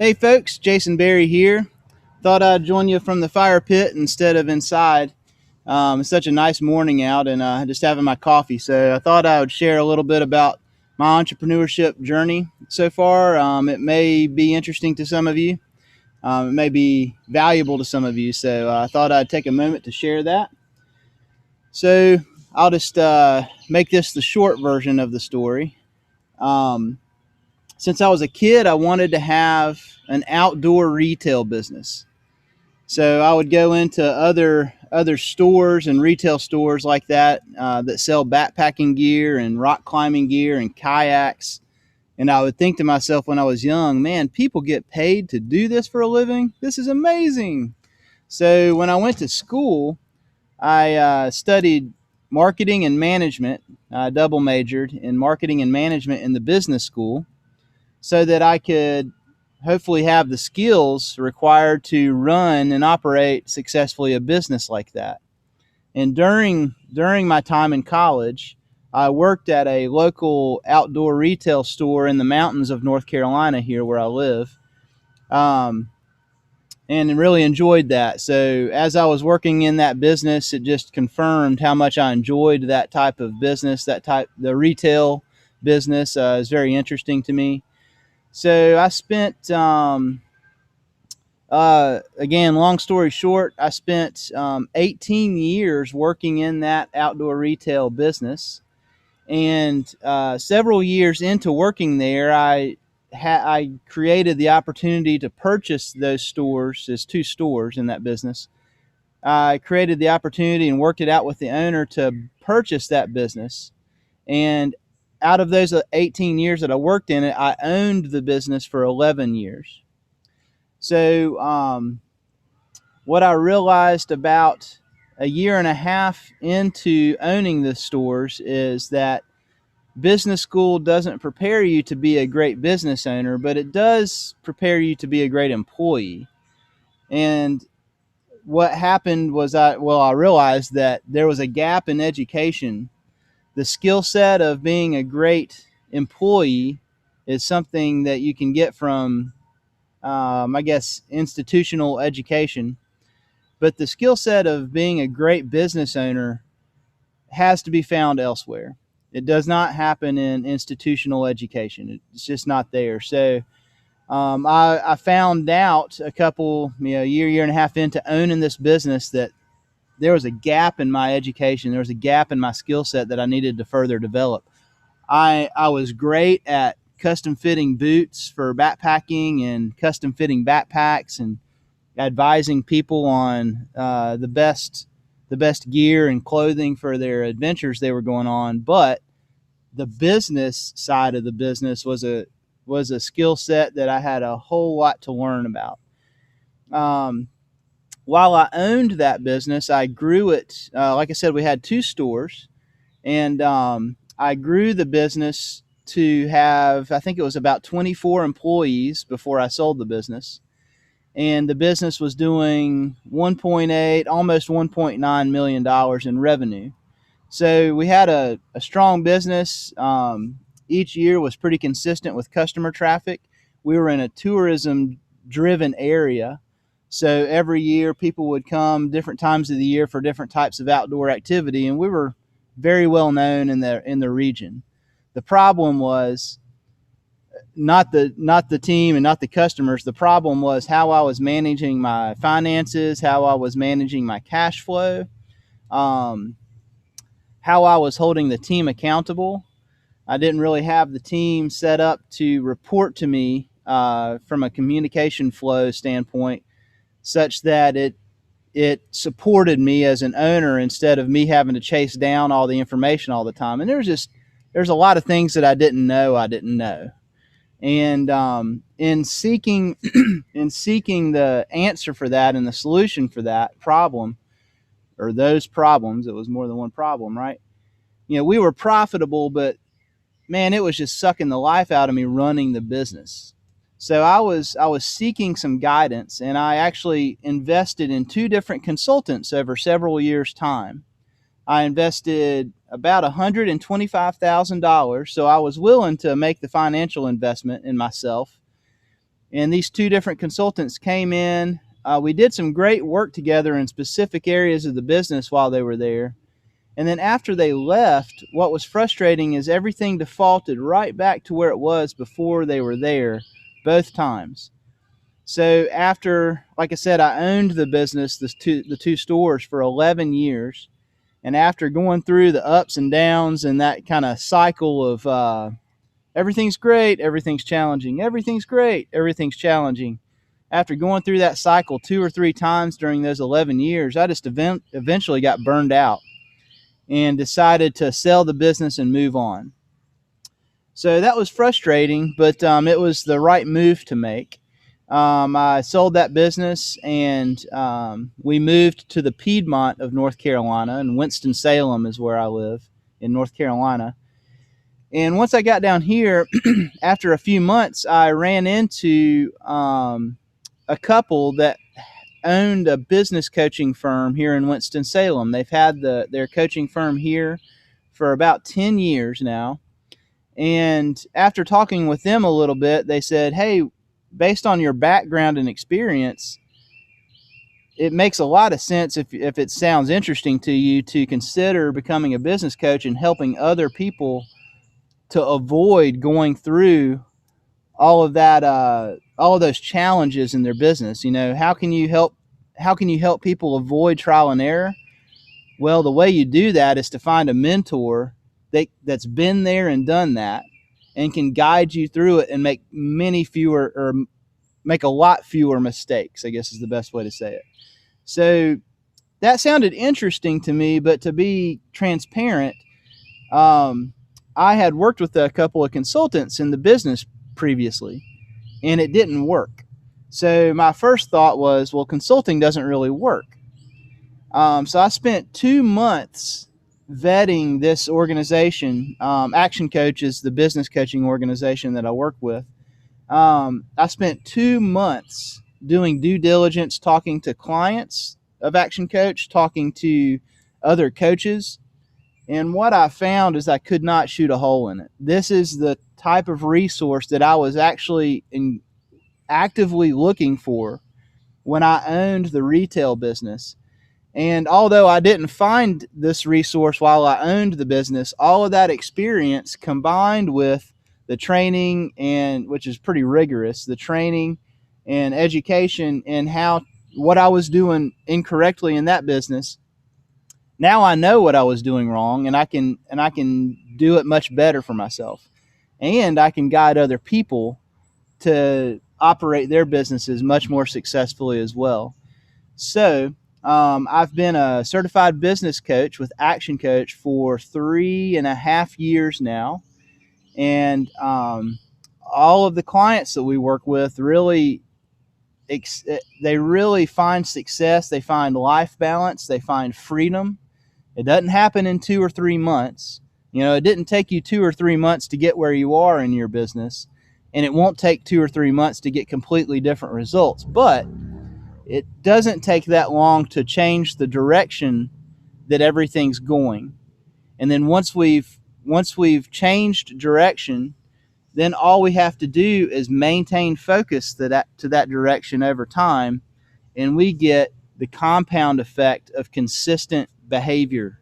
Hey folks, Jason Berry here. Thought I'd join you from the fire pit instead of inside. It's such a nice morning out and just having my coffee. So I thought I would share a little bit about my entrepreneurship journey so far. It may be interesting to some of you. It may be valuable to some of you. So I thought I'd take a moment to share that. So I'll just make this the short version of the story. Um, since I was a kid, I wanted to have an outdoor retail business. So I would go into other stores and retail stores like that that sell backpacking gear and rock climbing gear and kayaks. And I would think to myself when I was young, man, people get paid to do this for a living. This is amazing. So when I went to school, I studied marketing and management. I double majored in marketing and management in the business school so that I could hopefully have the skills required to run and operate successfully a business like that. And during my time in college, I worked at a local outdoor retail store in the mountains of North Carolina here where I live, um, and really enjoyed that. So as I was working in that business, it just confirmed how much I enjoyed that type of business. The retail business is very interesting to me. So I spent, again, long story short, I spent 18 years working in that outdoor retail business. And several years into working there, I created the opportunity to purchase those stores. There's two stores in that business. I created the opportunity and worked it out with the owner to purchase that business. And out of those 18 years that I worked in it, I owned the business for 11 years. So what I realized about a year and a half into owning the stores is that business school doesn't prepare you to be a great business owner, but it does prepare you to be a great employee. And what happened was I realized that there was a gap in education. The skill set of being a great employee is something that you can get from, I guess, institutional education. But the skill set of being a great business owner has to be found elsewhere. It does not happen in institutional education. It's just not there. So I found out a couple, year and a half into owning this business that there was a gap in my education. There was a gap in my skill set that I needed to further develop. I was great at custom fitting boots for backpacking and custom fitting backpacks and advising people on the best gear and clothing for their adventures they were going on. But the business side of the business was a skill set that I had a whole lot to learn about. Um, while I owned that business, I grew it. Like I said, we had two stores, and I grew the business to have, I think it was about 24 employees before I sold the business. And the business was doing 1.8, almost $1.9 million in revenue. So we had a strong business. Each year was pretty consistent with customer traffic. We were in a tourism driven area. So every year people would come different times of the year for different types of outdoor activity. And we were very well known in the region. The problem was not the team and not the customers. The problem was how I was managing my finances, how I was managing my cash flow, um, how I was holding the team accountable. I didn't really have the team set up to report to me from a communication flow standpoint, such that it supported me as an owner instead of me having to chase down all the information all the time. And there's a lot of things that I didn't know. And in seeking in seeking the answer for that and the solution for that problem or those problems, it was more than one problem, right? We were profitable, but man, it was just sucking the life out of me running the business. So I was seeking some guidance, and I actually invested in two different consultants over several years' time. I invested about $125,000, so I was willing to make the financial investment in myself. And these two different consultants came in. We did some great work together in specific areas of the business while they were there. And then after they left, what was frustrating is everything defaulted right back to where it was before they were there, both times. So after, like I said, I owned the business, the two stores, for 11 years. And after going through the ups and downs and that kind of cycle of everything's great, everything's challenging, everything's great, everything's challenging, after going through that cycle 2 or 3 times during those 11 years, I just eventually got burned out and decided to sell the business and move on. So that was frustrating, but it was the right move to make. I sold that business, and we moved to the Piedmont of North Carolina, and Winston-Salem is where I live in North Carolina. And once I got down here, after a few months, I ran into a couple that owned a business coaching firm here in Winston-Salem. They've had their coaching firm here for about 10 years now. And after talking with them a little bit, they said, hey, based on your background and experience, it makes a lot of sense if it sounds interesting to you to consider becoming a business coach and helping other people to avoid going through all of that, all of those challenges in their business. You know, how can you help people avoid trial and error? Well, the way you do that is to find a mentor that's been there and done that and can guide you through it and make a lot fewer mistakes, I guess is the best way to say it. So that sounded interesting to me, but to be transparent, I had worked with a couple of consultants in the business previously, and it didn't work. So my first thought was, well, consulting doesn't really work. So I spent 2 months vetting this organization. Action Coach is the business coaching organization that I work with. I spent 2 months doing due diligence, talking to clients of Action Coach, talking to other coaches. And what I found is I could not shoot a hole in it. This is the type of resource that I was actually actively looking for when I owned the retail business. And although I didn't find this resource while I owned the business, all of that experience combined with the training, and which is pretty rigorous, the training and education and what I was doing incorrectly in that business. Now I know what I was doing wrong, and I can do it much better for myself. And I can guide other people to operate their businesses much more successfully as well. So I've been a certified business coach with Action Coach for 3.5 years now. And all of the clients that we work with really find success. They find life balance. They find freedom. It doesn't happen in 2 or 3 months. You know, it didn't take you 2 or 3 months to get where you are in your business, and it won't take 2 or 3 months to get completely different results. But it doesn't take that long to change the direction that everything's going. And then once we've changed direction, then all we have to do is maintain focus to that direction over time, and we get the compound effect of consistent behavior.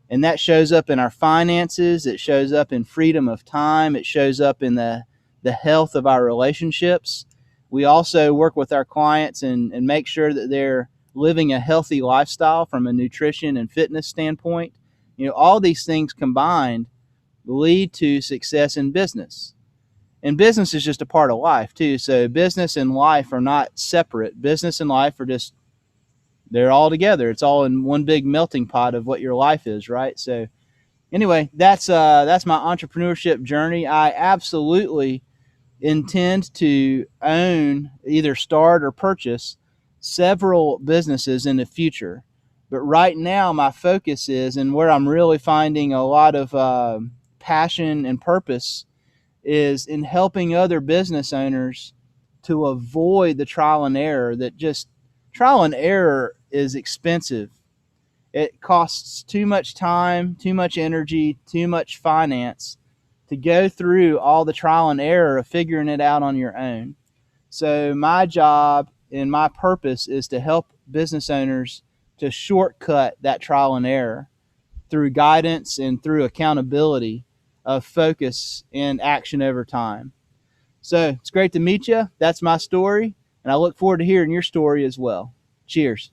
And that shows up in our finances, it shows up in freedom of time, it shows up in the health of our relationships. We also work with our clients and make sure that they're living a healthy lifestyle from a nutrition and fitness standpoint. You know, all these things combined lead to success in business. And business is just a part of life too. So business and life are not separate. Business and life are they're all together. It's all in one big melting pot of what your life is, right? So anyway, that's my entrepreneurship journey. I absolutely intend to own, either start or purchase, several businesses in the future. But right now my focus is, and where I'm really finding a lot of passion and purpose, is in helping other business owners to avoid the trial and error. Trial and error is expensive. It costs too much time, too much energy, too much finance to go through all the trial and error of figuring it out on your own. So my job and my purpose is to help business owners to shortcut that trial and error through guidance and through accountability of focus and action over time. So it's great to meet you. That's my story, and I look forward to hearing your story as well. Cheers.